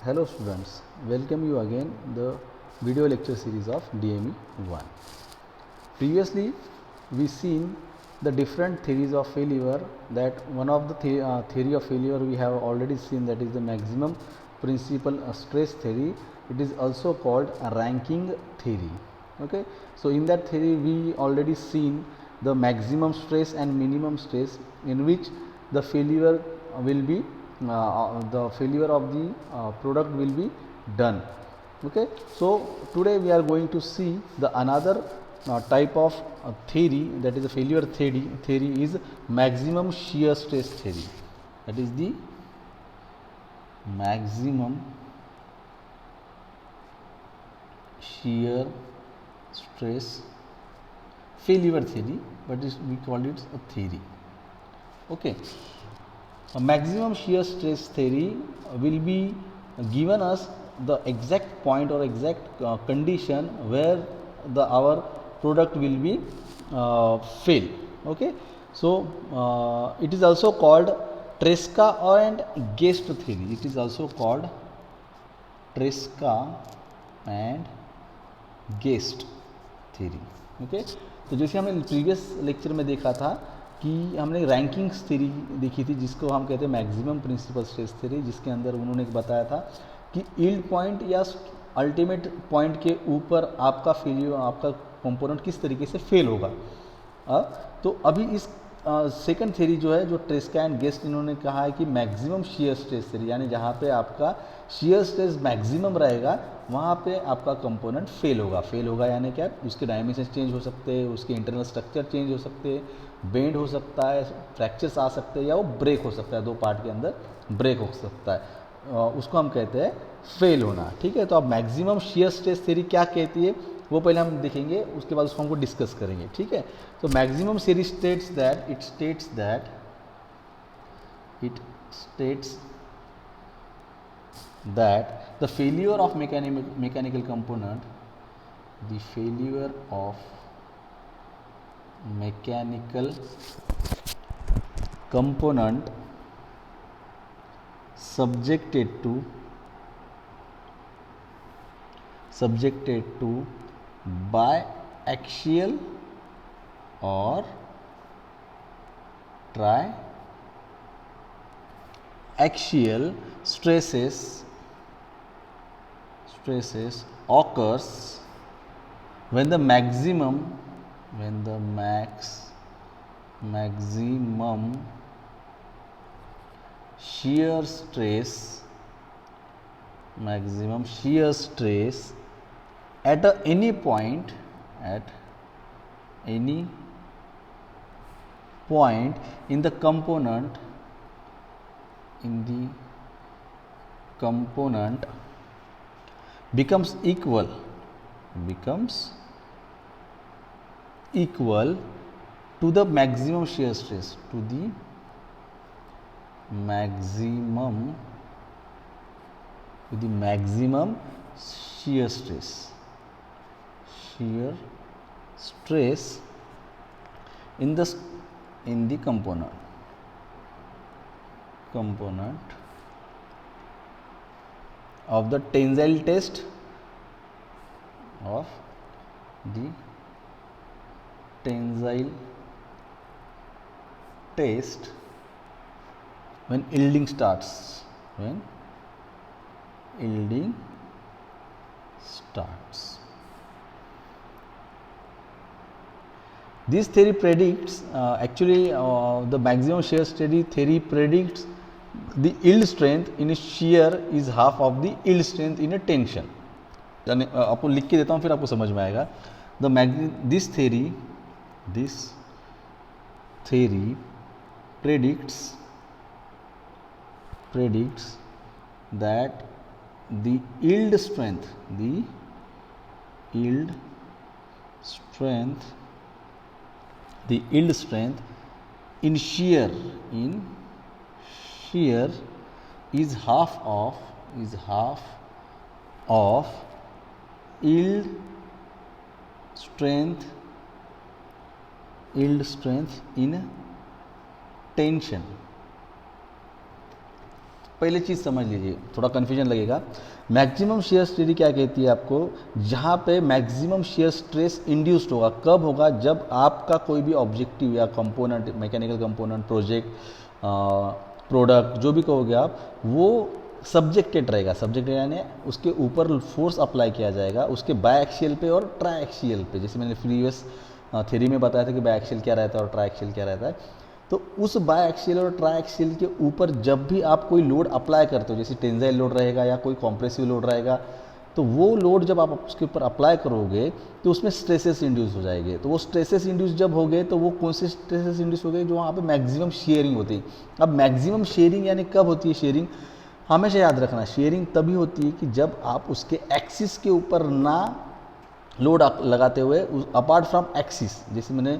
Hello students, welcome you again the video lecture series of DME 1. Previously we seen the different theories of failure. That one of the theory of failure we have already seen, that is the maximum principal stress theory. It is also called a ranking theory. Okay, so in that theory we already seen the maximum stress and minimum stress, in which the failure will be the failure of the product will be done. Okay, so today we are going to see the another type of theory, that is a failure theory is maximum shear stress theory. That is the maximum shear stress failure theory, but we call it a theory. Okay, a maximum shear stress theory will be given us the exact point or exact condition where our product will be fail. Okay, so it is also called Tresca and Guest theory. It is also called Tresca and Guest theory. Okay, तो जैसे हमने previous lecture में देखा था कि हमने rankings theory देखी थी, जिसको हम कहते हैं मैक्सिमम प्रिंसिपल स्ट्रेस थ्योरी, जिसके अंदर उन्होंने बताया था कि यील्ड पॉइंट या अल्टीमेट पॉइंट के ऊपर आपका फेलियर, आपका कंपोनेंट किस तरीके से फेल होगा। तो अभी इस सेकंड थ्योरी जो है, जो ट्रेस्का एंड गेस्ट, इन्होंने कहा है कि मैक्सिमम शेयर स्ट्रेस थ्योरी, यानी जहाँ पे आपका शेयर स्ट्रेस मैक्सिमम रहेगा वहाँ पे आपका कंपोनेंट फेल होगा यानी क्या, उसके डायमेंशन चेंज हो सकते हैं, उसके इंटरनल स्ट्रक्चर चेंज हो सकते हैं, बेंड हो सकता है, फ्रैक्चर्स आ सकते हैं, या वो ब्रेक हो सकता है, दो पार्ट के अंदर ब्रेक हो सकता है, उसको हम कहते हैं फेल होना। ठीक है, तो अब मैक्सिमम शेयर स्ट्रेस थ्योरी क्या कहती है वो पहले हम देखेंगे, उसके बाद उसको हमको डिस्कस करेंगे। ठीक है, तो maximum theory states that the failure of mechanical component, the failure of mechanical component subjected to biaxial or triaxial stresses occurs when the maximum shear stress at any point in the component becomes equal to the maximum shear stress, shear stress in the component of the tensile test when yielding starts. This theory predicts the maximum shear theory predicts the yield strength in a shear is half of the yield strength in a tension. यानी आपको लिख के देता हूँ, फिर आपको समझ में आएगा। This theory predicts that the yield strength in shear is half of yield strength in tension. पहले चीज़ समझ लीजिए, थोड़ा कन्फ्यूजन लगेगा। मैक्सिमम शेयर थ्योरी क्या कहती है आपको, जहाँ पे मैक्सिमम शेयर स्ट्रेस इंड्यूस्ड होगा, कब होगा, जब आपका कोई भी ऑब्जेक्टिव या component, mechanical component, project, product, जो भी कहोगे आप, वो सब्जेक्टेड रहेगा। सब्जेक्ट यानी उसके ऊपर फोर्स अप्लाई किया जाएगा, उसके बाय एक्सियल पे और ट्राई एक्सियल पे। जैसे मैंने प्रीवियस थ्योरी में बताया था कि बाय एक्सियल क्या रहता है और ट्राई एक्सियल क्या रहता है। तो उस बाय एक्सियल और ट्राई एक्सियल के ऊपर जब भी आप कोई लोड अप्लाई करते हो, जैसे टेंसाइल लोड रहेगा या कोई कॉम्प्रेसिव लोड रहेगा, तो वो लोड जब आप उसके ऊपर अप्लाई करोगे तो उसमें स्ट्रेसेस इंड्यूस हो जाएंगे। तो वो स्ट्रेसेस इंड्यूस जब हो गए तो वो कौन से स्ट्रेसेस इंड्यूस हो गए, जो वहाँ पे मैक्सिमम शेयरिंग होती है। अब मैक्सिमम शेयरिंग यानी कब होती है शेयरिंग, हमेशा याद रखना, शेयरिंग तभी होती है कि जब आप उसके एक्सिस के ऊपर ना लोड लगाते हुए, अपार्ट फ्रॉम एक्सिस, जैसे मैंने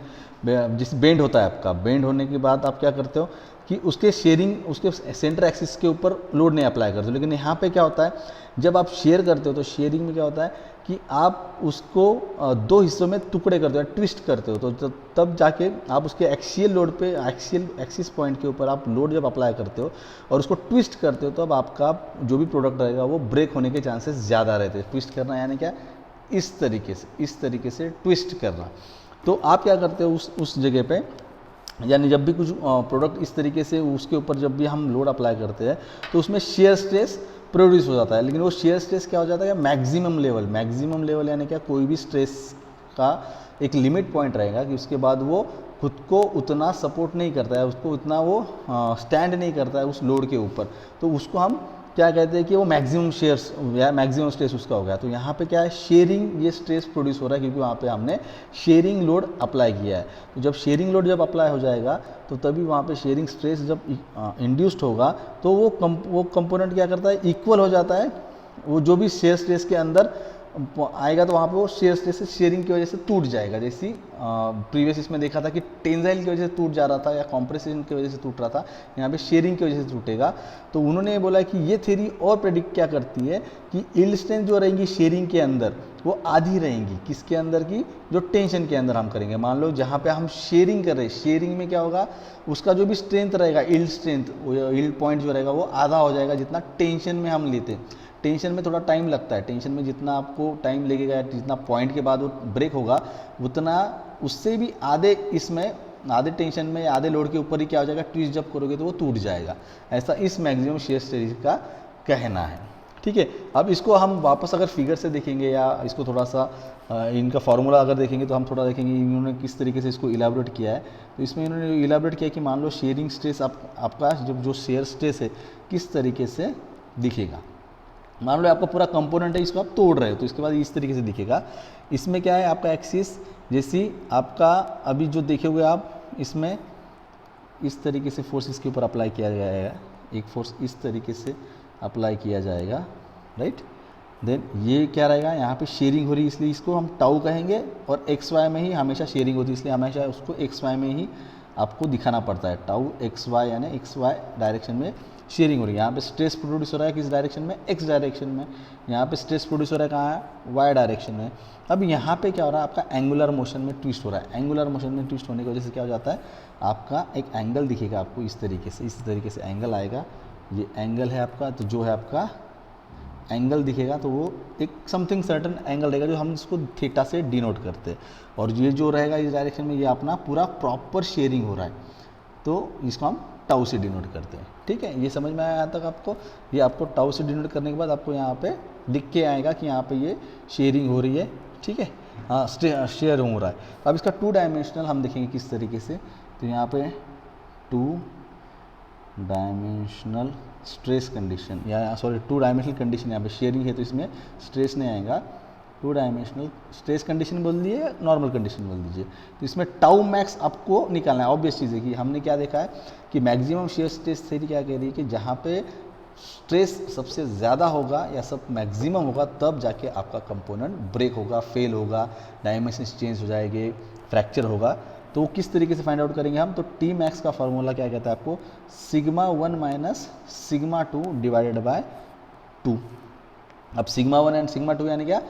जिस बेंड होता है आपका, बेंड होने के बाद आप क्या करते हो कि उसके शेयरिंग, उसके सेंटर एक्सिस के ऊपर लोड नहीं अप्लाई करते हो। लेकिन यहाँ पे क्या होता है, जब आप शेयर करते हो तो शेयरिंग में क्या होता है कि आप उसको दो हिस्सों में टुकड़े करते हो, ट्विस्ट करते हो। तो तब जाके आप उसके एक्सियल लोड पे, एक्सियल एक्सिस पॉइंट के ऊपर आप लोड जब अप्लाई करते हो और उसको ट्विस्ट करते हो, तो अब आपका जो भी प्रोडक्ट रहेगा वो ब्रेक होने के चांसेस ज़्यादा रहते हैं। ट्विस्ट करना यानी क्या, इस तरीके से ट्विस्ट करना। तो आप क्या करते हो उस जगह पे, यानी जब भी कुछ प्रोडक्ट इस तरीके से उसके ऊपर जब भी हम लोड अप्लाई करते हैं तो उसमें शेयर स्ट्रेस प्रोड्यूस हो जाता है। लेकिन वो शेयर स्ट्रेस क्या हो जाता है, मैक्सिमम लेवल यानी क्या, कोई भी स्ट्रेस का एक लिमिट पॉइंट रहेगा कि उसके बाद वो खुद को उतना सपोर्ट नहीं करता है, उसको उतना वो स्टैंड नहीं करता है उस लोड के ऊपर। तो उसको हम क्या कहते हैं कि वो मैक्सिमम शेयर्स या मैक्सिमम स्ट्रेस उसका हो गया। तो यहाँ पे क्या है, शेयरिंग ये स्ट्रेस प्रोड्यूस हो रहा है क्योंकि वहाँ पे हमने शेयरिंग लोड अप्लाई किया है। तो जब शेयरिंग लोड जब अप्लाई हो जाएगा तो तभी वहाँ पे शेयरिंग स्ट्रेस जब इंड्यूस्ड होगा तो वो कंपोनेंट क्या करता है, इक्वल हो जाता है। वो जो भी शेयर स्ट्रेस के अंदर आएगा तो वहाँ पे वो शेयर स्ट्रेस शेयरिंग की वजह से टूट जाएगा। जैसे प्रीवियस इसमें देखा था कि टेंसाइल की वजह से टूट जा रहा था या कॉम्प्रेशन की वजह से टूट रहा था, यहाँ पे शेयरिंग की वजह से टूटेगा। तो उन्होंने बोला कि ये थ्योरी और प्रेडिक्ट क्या करती है कि यील्ड स्ट्रेंथ जो रहेंगी शेयरिंग के अंदर वो आधी रहेंगी, किसके अंदर की, जो टेंशन के अंदर हम करेंगे। मान लो जहाँ पे हम शेयरिंग कर रहे हैं, शेयरिंग में क्या होगा, उसका जो भी स्ट्रेंथ रहेगा, यील्ड स्ट्रेंथ, यील्ड पॉइंट जो रहेगा वो आधा हो जाएगा जितना टेंशन में हम लेते हैं। टेंशन में थोड़ा टाइम लगता है, टेंशन में जितना आपको टाइम लगेगा, जितना पॉइंट के बाद वो ब्रेक होगा, उतना उससे भी आधे इसमें, आधे टेंशन में, आधे लोड के ऊपर ही क्या हो जाएगा, ट्विस्ट जब करोगे तो वो टूट जाएगा। ऐसा इस मैक्सिमम शेयर स्ट्रेस का कहना है। ठीक है, अब इसको हम वापस अगर फिगर से देखेंगे या इसको थोड़ा सा इनका फॉर्मूला अगर देखेंगे तो हम थोड़ा देखेंगे इन्होंने किस तरीके से इसको इलाबोरेट किया है। तो इसमें इन्होंने इलाबोरेट किया कि मान लो शेयरिंग स्ट्रेस आपका जो शेयर स्ट्रेस है किस तरीके से दिखेगा। मान लो आपका पूरा कंपोनेंट है, इसको आप तोड़ रहे हो तो इसके बाद इस तरीके से दिखेगा। इसमें क्या है, आपका एक्सिस, जैसी आपका अभी जो देखे हुए आप, इसमें इस तरीके से फोर्स इसके ऊपर अप्लाई किया जाएगा, एक फोर्स इस तरीके से अप्लाई किया जाएगा, राइट। देन ये क्या रहेगा, यहाँ पे शेयरिंग हो रही है इसलिए इसको हम टाउ कहेंगे, और एक्स वाई में ही हमेशा शेयरिंग होती है इसलिए हमेशा उसको एक्स वाई में ही आपको दिखाना पड़ता है। टाउ एक्स वाई यानी एक्स वाई डायरेक्शन में शेयरिंग हो रही है। यहाँ पे स्ट्रेस प्रोड्यूस हो रहा है किस डायरेक्शन में, एक्स डायरेक्शन में। यहाँ पे स्ट्रेस प्रोड्यूस हो रहा है कहाँ है, वाई डायरेक्शन में। अब यहाँ पे क्या हो रहा है, आपका एंगुलर मोशन में ट्विस्ट हो रहा है। एंगुलर मोशन में ट्विस्ट होने की वजह से क्या हो जाता है, आपका एक एंगल दिखेगा आपको इस तरीके से एंगल आएगा। ये एंगल है आपका, तो जो है आपका एंगल दिखेगा तो वो एक समथिंग सर्टन एंगल रहेगा जो हम इसको थीटा से डिनोट करते हैं। और ये जो रहेगा इस डायरेक्शन में, ये अपना पूरा प्रॉपर शेयरिंग हो रहा है तो इसको हम टाउ से डिनोट करते हैं। ठीक है, ये समझ में आया तक आपको। ये आपको टाउ से डिनोट करने के बाद आपको यहाँ पे दिख के आएगा कि यहाँ पे ये शेयरिंग हो रही है। ठीक है, हाँ, शेयर हो रहा है। अब इसका टू डायमेंशनल हम देखेंगे किस तरीके से। तो यहाँ पे टू डायमेंशनल स्ट्रेस कंडीशन, या सॉरी टू डायमेंशनल कंडीशन, यहाँ पे शेयरिंग है तो इसमें स्ट्रेस नहीं आएगा। टू डायमेंशनल स्ट्रेस कंडीशन बोल दीजिए, नॉर्मल कंडीशन बोल दीजिए। तो इसमें टाउ मैक्स आपको निकालना है। ऑब्वियस चीज़ है कि हमने क्या देखा है कि मैक्सिमम शेयर स्ट्रेस थ्योरी क्या कह रही है कि जहाँ पे स्ट्रेस सबसे ज़्यादा होगा या सब मैक्सिमम होगा तब जाके आपका कंपोनेंट ब्रेक होगा, फेल होगा, डायमेंशन चेंज हो जाएंगे, फ्रैक्चर होगा। तो वो किस तरीके से फाइंड आउट करेंगे हम, तो टी मैक्स का फॉर्मूला क्या कहता है आपको, sigma 1 minus sigma 2 divided by 2। अब सिग्मा 1 एंड सिग्मा 2 यानी क्या,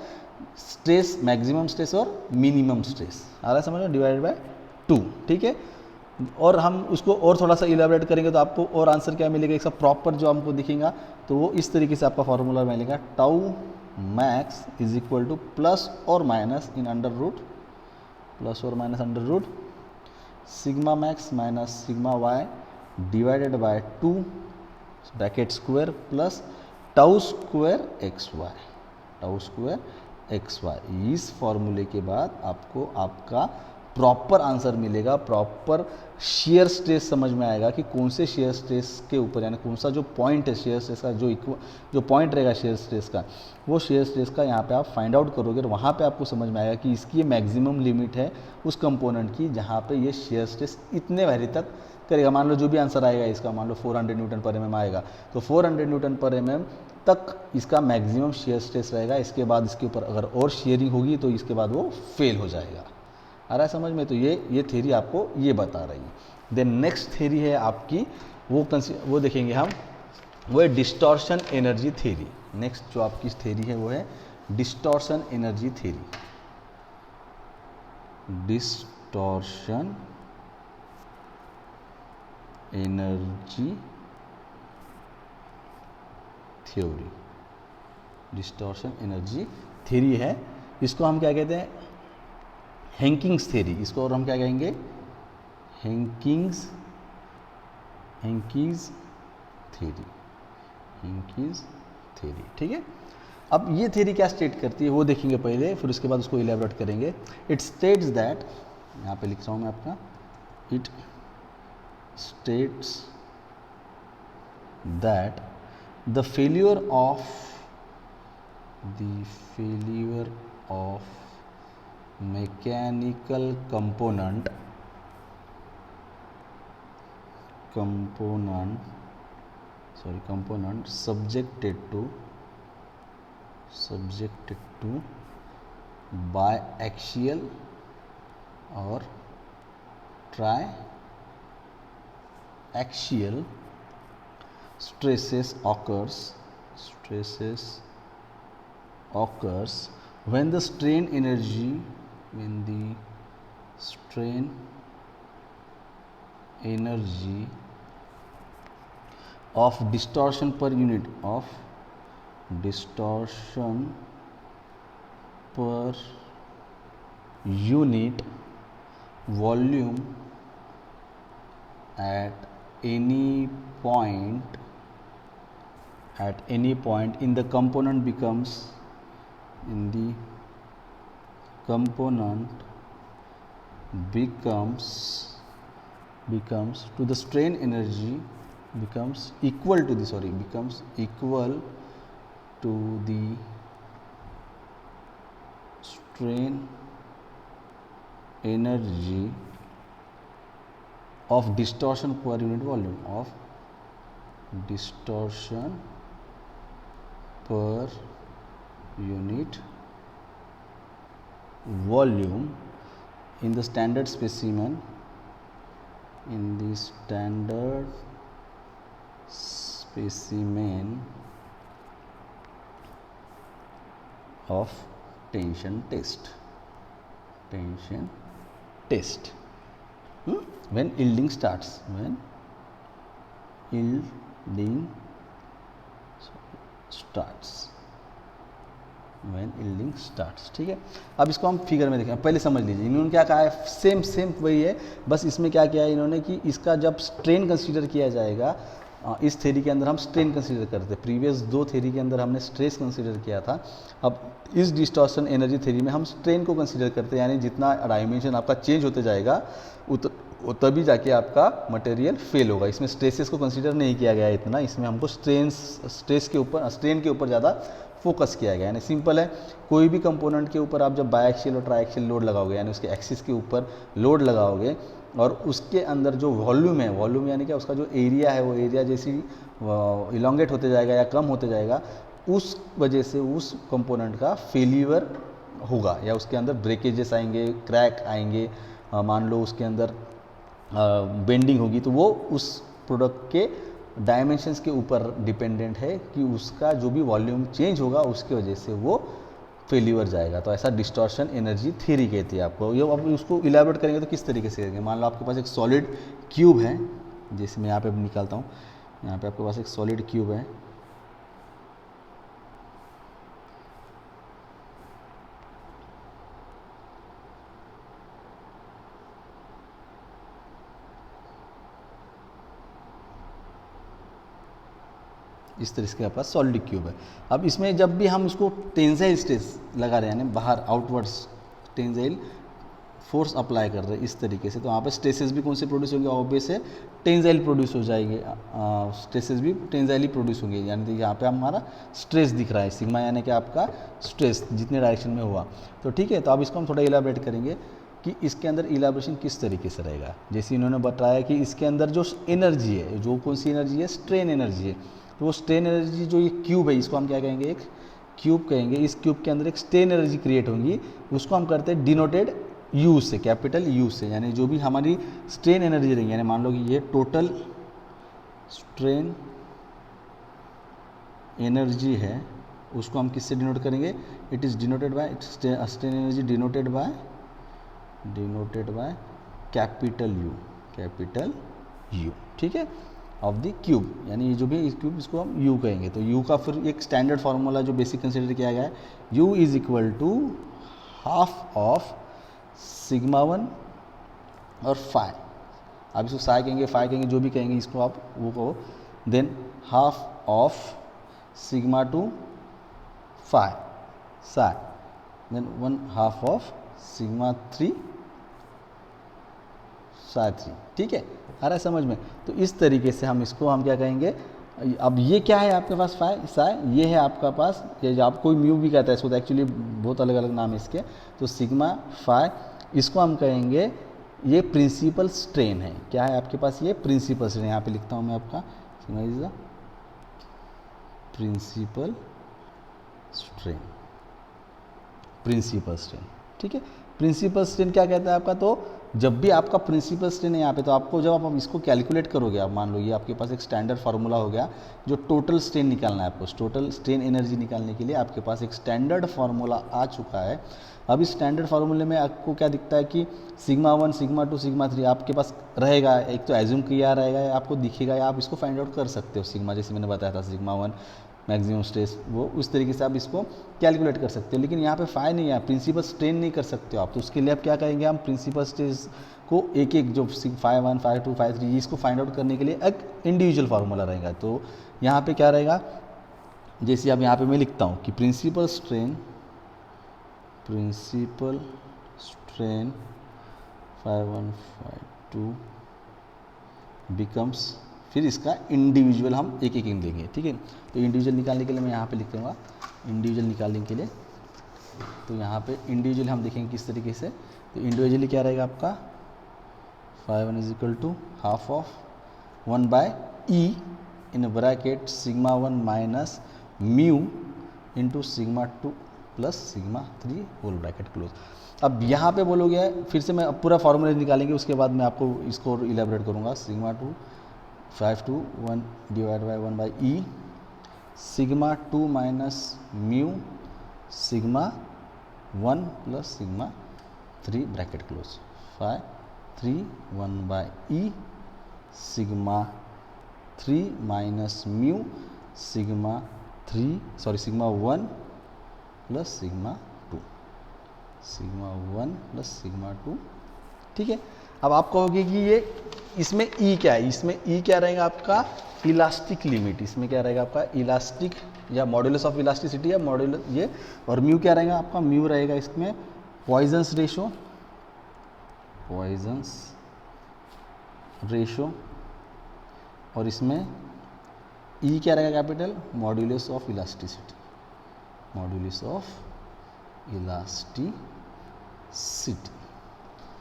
स्ट्रेस, मैक्सिमम स्ट्रेस और मिनिमम स्ट्रेस आ रहा है समझ में, डिवाइडेड बाय 2। ठीक है, और हम उसको और थोड़ा सा इलेबरेट करेंगे तो आपको और आंसर क्या मिलेगा, एक सब प्रॉपर जो हमको दिखेगा, तो वो इस तरीके से आपका फॉर्मूला मिलेगा, tau max is equal to plus और minus in under root, plus और minus under root sigma max minus sigma y divided by 2 bracket square plus tau square x y, tau square x y. इस फॉर्मूले के बाद आपको आपका proper answer मिलेगा, proper shear stress समझ में आएगा कि कौन से शेयर स्ट्रेस के ऊपर, यानी कौन सा जो पॉइंट है शेयर स्ट्रेस का, जो पॉइंट रहेगा शेयर स्ट्रेस का, वो शेयर स्ट्रेस का यहाँ पे आप फाइंड आउट करोगे और वहाँ पे आपको समझ में आएगा कि इसकी ये मैक्सिमम लिमिट है उस कंपोनेंट की जहाँ पे ये शेयर स्ट्रेस इतने वैल्यू तक करेगा। मान लो जो भी आंसर आएगा इसका, मान लो 400 न्यूटन पर एम आएगा, तो 400 न्यूटन पर एम तक इसका मैक्सिमम शेयर स्ट्रेस रहेगा। इसके बाद इसके ऊपर अगर और शेयरिंग होगी तो इसके बाद वो फेल हो जाएगा। आ रहा है समझ में? तो ये थ्योरी आपको ये बता रही है। देन नेक्स्ट थ्योरी है आपकी, वो देखेंगे हम, वो है डिस्टॉर्शन एनर्जी थ्योरी। नेक्स्ट जो आपकी थ्योरी है वो है distortion energy theory, distortion energy theory, distortion energy theory है। इसको हम क्या कहते हैं, हैंकिंग्स थ्योरी, इसको और हम क्या कहेंगे, हैंकिंग्स थ्योरी, हैंकिंग्स थ्योरी। ठीक है, अब ये थ्योरी क्या स्टेट करती है वो देखेंगे पहले, फिर उसके बाद उसको इलेबोरेट करेंगे। इट स्टेट्स दैट, यहाँ पे लिख रहा हूँ मैं आपका, it states that the failure of mechanical component subjected to biaxial or triaxial stresses occurs when the strain energy of distortion per unit volume at any point in the component becomes to the strain energy becomes equal to the strain energy of distortion per unit volume, in the standard specimen of tension test when yielding starts, ठीक है। अब इसको हम figure में देखें, पहले समझ लीजिए इन्होंने क्या कहा है, सेम वही है, बस इसमें क्या किया है इन्होंने कि इसका जब स्ट्रेन कंसीडर किया जाएगा, इस थ्योरी के अंदर हम स्ट्रेन कंसीडर करते हैं, प्रीवियस 2 थ्योरी के अंदर हमने स्ट्रेस कंसीडर किया था। अब इस डिस्टॉर्शन एनर्जी थ्योरी में हम स्ट्रेन को कंसीडर करते हैं, यानी जितना डायमेंशन आपका चेंज होते जाएगा तभी जाके आपका मटेरियल फेल होगा। इसमें स्ट्रेसेस को कंसीडर नहीं किया गया है इतना, इसमें हमको स्ट्रेन के ऊपर ज़्यादा फोकस किया गया है। यानी सिंपल है, कोई भी कंपोनेंट के ऊपर आप जब बायएक्सियल और ट्राइएक्सियल लोड लगाओगे, यानी उसके एक्सिस के ऊपर लोड लगाओगे और उसके अंदर जो वॉल्यूम है, वॉल्यूम यानी क्या, उसका जो एरिया है, वो एरिया जैसी इलोंगेट होते जाएगा या कम होते जाएगा, उस वजह से उस कंपोनेंट का फेल्यूर होगा या उसके अंदर ब्रेकेजेस आएंगे, क्रैक आएंगे, मान लो उसके अंदर बेंडिंग होगी, तो वो उस प्रोडक्ट के डायमेंशंस के ऊपर डिपेंडेंट है कि उसका जो भी वॉल्यूम चेंज होगा उसके वजह से वो फेल्यूर जाएगा। तो ऐसा डिस्टॉर्शन एनर्जी थ्योरी कहती है आपको। ये अब उसको इलेबोरेट करेंगे तो किस तरीके से करेंगे। मान लो आपके पास एक सॉलिड क्यूब है, जैसे मैं यहाँ पे निकालता हूँ, यहाँ पे आपके पास एक सॉलिड क्यूब है, इस तरह से आपका सॉलिड क्यूब है। अब इसमें जब भी हम इसको टेंसाइल स्ट्रेस लगा रहे हैं, यानी बाहर आउटवर्ड्स टेंसाइल फोर्स अप्लाई कर रहे हैं इस तरीके से, तो वहाँ पे स्ट्रेसेस भी कौन से प्रोड्यूस होंगे, ऑब्वियस है टेंसाइल प्रोड्यूस हो जाएंगे, स्ट्रेसेस भी टेंसाइल ही प्रोड्यूस होंगे। यानी कि यहाँ पे हमारा स्ट्रेस दिख रहा है, सिग्मा यानी कि आपका स्ट्रेस जितने डायरेक्शन में हुआ। तो ठीक है, तो अब इसको हम थोड़ा इलाबरेट करेंगे कि इसके अंदर इलाबरेशन किस तरीके से रहेगा। जैसे इन्होंने बताया कि इसके अंदर जो एनर्जी है, जो कौन सी एनर्जी है, स्ट्रेन एनर्जी है। तो वो स्ट्रेन एनर्जी जो ये क्यूब है, इसको हम क्या कहेंगे, एक क्यूब कहेंगे। इस क्यूब के अंदर एक स्ट्रेन एनर्जी क्रिएट होंगी, उसको हम करते हैं डिनोटेड यू से, कैपिटल यू से। यानी जो भी हमारी स्ट्रेन एनर्जी रहेंगी, यानी मान लो कि ये टोटल स्ट्रेन एनर्जी है, उसको हम किससे डिनोट करेंगे, it is denoted by strain energy denoted by capital you, ठीक है, ऑफ द क्यूब। यानी ये जो भी इस क्यूब, इसको हम यू कहेंगे। तो यू का फिर एक स्टैंडर्ड फार्मूला जो बेसिक कंसिडर किया गया है, U is equal to half of sigma 1 और फाई। आप इसको साई कहेंगे, फाई कहेंगे, जो भी कहेंगे इसको आप वो कहो, then half of sigma 2 phi psi, then 1/2 of sigma 3 psi 3, ठीक है, आ रहा है समझ में। तो इस तरीके से हम इसको हम क्या कहेंगे। अब ये क्या है आपके पास, फाई साई, ये है आपका पास, ये आप कोई म्यू भी कहता है इसको, तो एक्चुअली बहुत अलग अलग नाम है इसके। तो सिग्मा फाई, इसको हम कहेंगे ये प्रिंसिपल स्ट्रेन है। क्या है आपके पास, ये प्रिंसिपल स्ट्रेन। यहाँ पे लिखता हूँ मैं आपका, sigma is the principal strain, principal strain, ठीक है। प्रिंसिपल स्ट्रेन क्या कहता है आपका, तो जब भी आपका प्रिंसिपल स्ट्रेन है यहाँ पे, तो आपको जब आप इसको कैलकुलेट करोगे, आप मान लो ये आपके पास एक स्टैंडर्ड फार्मूला हो गया, जो टोटल स्ट्रेन निकालना है आपको, टोटल स्ट्रेन एनर्जी निकालने के लिए आपके पास एक स्टैंडर्ड फार्मूला आ चुका है। अब इस स्टैंडर्ड फार्मूले में आपको क्या दिखता है कि सिग्मा 1 सिग्मा 2 सिग्मा 3 आपके पास रहेगा। एक तो एज्यूम किया रहेगा, या आपको दिखेगा, या आप इसको फाइंड आउट कर सकते हो। सिग्मा जैसे मैंने बताया था, सिग्मा 1 मैक्सिमम स्ट्रेस, वो उस तरीके से आप इसको कैलकुलेट कर सकते हो। लेकिन यहाँ पे फाई नहीं है, प्रिंसिपल स्ट्रेन नहीं कर सकते हो आप। तो उसके लिए आप क्या कहेंगे, हम प्रिंसिपल स्ट्रेस को एक एक जो फाई 1 फाई 2 फाई 3 इसको फाइंड आउट करने के लिए एक इंडिविजुअल फार्मूला रहेगा। तो यहाँ पे क्या रहेगा, जैसे अब यहाँ पे मैं लिखता हूँ कि principal strain phi 1 phi 2 becomes, फिर इसका इंडिविजुअल हम एक एक लेंगे, ठीक है। तो इंडिविजुअल निकालने के लिए मैं यहाँ पे लिख दूँगा, इंडिविजुअल निकालने के लिए। तो यहाँ पे इंडिविजुअल हम देखेंगे किस तरीके से। तो इंडिविजुअली क्या रहेगा आपका, phi 1 is equal to half of 1 by E in bracket sigma 1 minus mu into sigma 2 plus sigma 3 whole bracket close. अब यहाँ पे बोलोगे, फिर से मैं पूरा फार्मूला निकालेंगे, उसके बाद मैं आपको इसको इलेबोरेट करूँगा। Sigma 2 5 2 1 divide by 1 by E sigma 2 minus mu sigma 1 plus sigma 3 bracket close 5 3 1 by E sigma 3 minus mu sigma 1 plus sigma 2 plus sigma 2, ठीक है। अब आप कहोगे कि ये इसमें ई क्या है, इसमें ई क्या रहेगा आपका, इलास्टिक लिमिट। इसमें क्या रहेगा आपका, इलास्टिक या मॉड्यूलस ऑफ इलास्टिसिटी या मॉड्यूलस ये, और म्यू क्या रहेगा आपका, म्यू रहेगा इसमें पॉइजन्स रेशो, और इसमें ई क्या रहेगा कैपिटल, मॉड्यूलस ऑफ इलास्टिसिटी,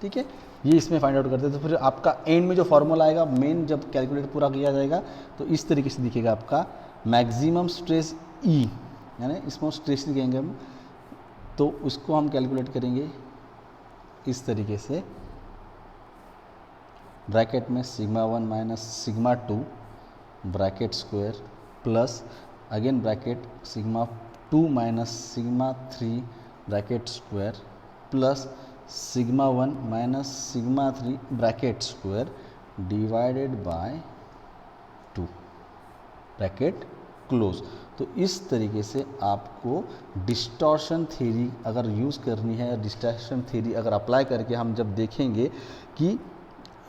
ठीक है। ये इसमें फाइंड आउट करते हैं। तो फिर आपका एंड में जो फॉर्मूला आएगा, मेन जब कैलकुलेट पूरा किया जाएगा, तो इस तरीके से दिखेगा आपका मैक्सिमम स्ट्रेस ई, यानी इसमें स्ट्रेस लिखेंगे हम, तो उसको हम कैलकुलेट करेंगे इस तरीके से, ब्रैकेट में sigma 1 minus sigma 2 bracket square plus again bracket sigma 2 minus sigma 3 bracket square plus sigma 1 minus sigma 3 bracket square divided by 2 bracket close. तो इस तरीके से आपको डिस्टॉर्शन थ्योरी अगर यूज़ करनी है, डिस्टॉर्शन थ्योरी अगर अप्लाई करके हम जब देखेंगे कि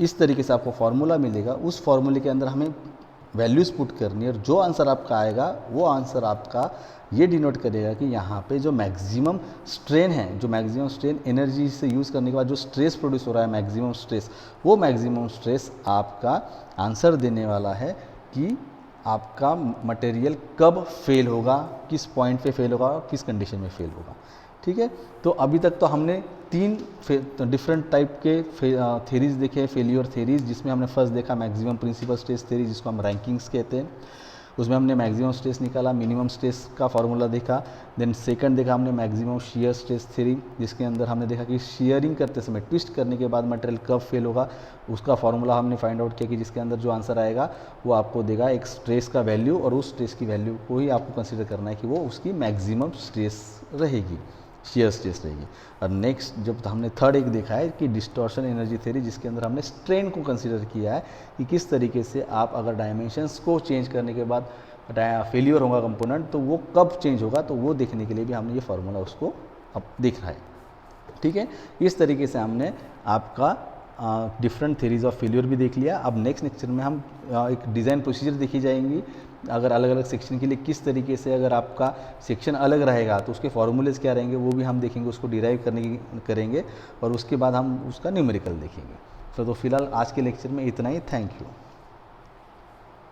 इस तरीके से आपको फार्मूला मिलेगा, उस फार्मूले के अंदर हमें वैल्यूज़ पुट करनी है और जो आंसर आपका आएगा वो आंसर आपका ये डिनोट करेगा कि यहाँ पे जो मैक्सिमम स्ट्रेन है, जो मैक्सिमम स्ट्रेन एनर्जी से यूज़ करने के बाद जो स्ट्रेस प्रोड्यूस हो रहा है मैक्सिमम स्ट्रेस, वो मैक्सिमम स्ट्रेस आपका आंसर देने वाला है कि आपका मटेरियल कब फेल होगा, किस पॉइंट पे फेल होगा और किस कंडीशन में फेल होगा। ठीक है, तो अभी तक तो हमने 3 डिफरेंट टाइप के थेरीज देखे, फेलियर थेरीज, जिसमें हमने फर्स्ट देखा मैक्सिमम प्रिंसिपल स्ट्रेस थेरी जिसको हम रैंकिंग्स कहते हैं, उसमें हमने मैक्सिमम स्ट्रेस निकाला, मिनिमम स्ट्रेस का फार्मूला देखा। देन सेकंड देखा हमने मैक्सिमम शियर स्ट्रेस थ्योरी, जिसके अंदर हमने देखा कि शियरिंग करते समय ट्विस्ट करने के बाद मटेरियल कब फेल होगा, उसका फार्मूला हमने फाइंड आउट किया कि जिसके अंदर जो आंसर आएगा वो आपको देगा एक स्ट्रेस का वैल्यू, और उस स्ट्रेस की वैल्यू को ही आपको कंसिडर करना है कि वो उसकी मैक्सिमम स्ट्रेस रहेगी, शियर स्ट्रेस रहेगी। और नेक्स्ट जब हमने थर्ड एक देखा है कि डिस्टॉर्शन एनर्जी थ्योरी, जिसके अंदर हमने स्ट्रेन को कंसीडर किया है कि किस तरीके से आप अगर डायमेंशंस को चेंज करने के बाद फेलियर होगा कंपोनेंट तो वो कब चेंज होगा, तो वो देखने के लिए भी हमने ये फार्मूला उसको अब देख रहा है। ठीक है, इस तरीके से हमने आपका डिफरेंट थेरीज ऑफ फेलियर भी देख लिया। अब नेक्स्ट लेक्चर में हम एक डिज़ाइन प्रोसीजर देखी जाएंगी, अगर अलग अलग सेक्शन के लिए किस तरीके से अगर आपका सेक्शन अलग रहेगा तो उसके फॉर्मूलेज क्या रहेंगे वो भी हम देखेंगे, उसको डिराइव करने की करेंगे, और उसके बाद हम उसका न्यूमेरिकल देखेंगे। तो फिलहाल आज के लेक्चर में इतना ही। Thank you.